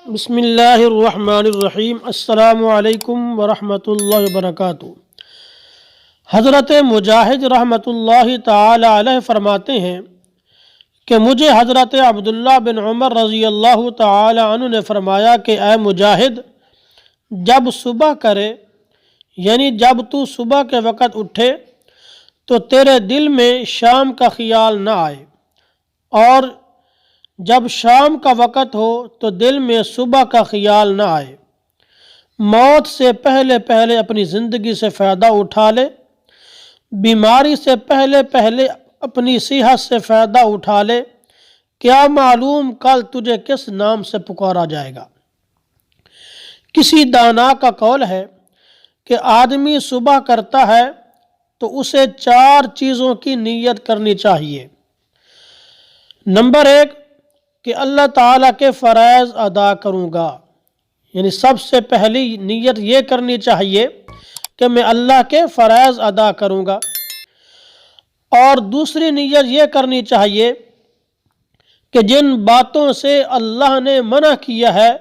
بسم اللہ الرحمن الرحیم۔ السلام علیکم ورحمۃ اللہ وبرکاتہ۔ حضرت مجاہد رحمۃ اللہ تعالی علیہ فرماتے ہیں کہ مجھے حضرت عبداللہ بن عمر رضی اللہ تعالی عنہ نے فرمایا کہ اے مجاہد، جب صبح کرے یعنی جب تو صبح کے وقت اٹھے تو تیرے دل میں شام کا خیال نہ آئے، اور جب شام کا وقت ہو تو دل میں صبح کا خیال نہ آئے۔ موت سے پہلے پہلے اپنی زندگی سے فائدہ اٹھا لے، بیماری سے پہلے پہلے اپنی صحت سے فائدہ اٹھا لے، کیا معلوم کل تجھے کس نام سے پکارا جائے گا۔ کسی دانا کا قول ہے کہ آدمی صبح کرتا ہے تو اسے 4 چیزوں کی نیت کرنی چاہیے۔ نمبر 1 کہ اللہ تعالیٰ کے فرائض ادا کروں گا، یعنی سب سے پہلی نیت یہ کرنی چاہیے کہ میں اللہ کے فرائض ادا کروں گا۔ اور دوسری نیت یہ کرنی چاہیے کہ جن باتوں سے اللہ نے منع کیا ہے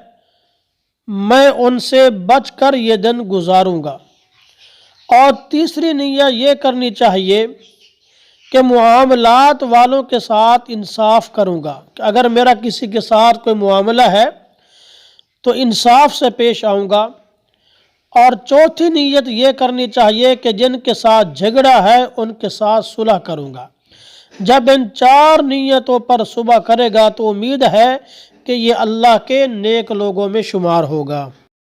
میں ان سے بچ کر یہ دن گزاروں گا۔ اور تیسری نیت یہ کرنی چاہیے کہ معاملات والوں کے ساتھ انصاف کروں گا، کہ اگر میرا کسی کے ساتھ کوئی معاملہ ہے تو انصاف سے پیش آؤں گا۔ اور چوتھی نیت یہ کرنی چاہیے کہ جن کے ساتھ جھگڑا ہے ان کے ساتھ صلح کروں گا۔ جب ان 4 نیتوں پر صبح کرے گا تو امید ہے کہ یہ اللہ کے نیک لوگوں میں شمار ہوگا۔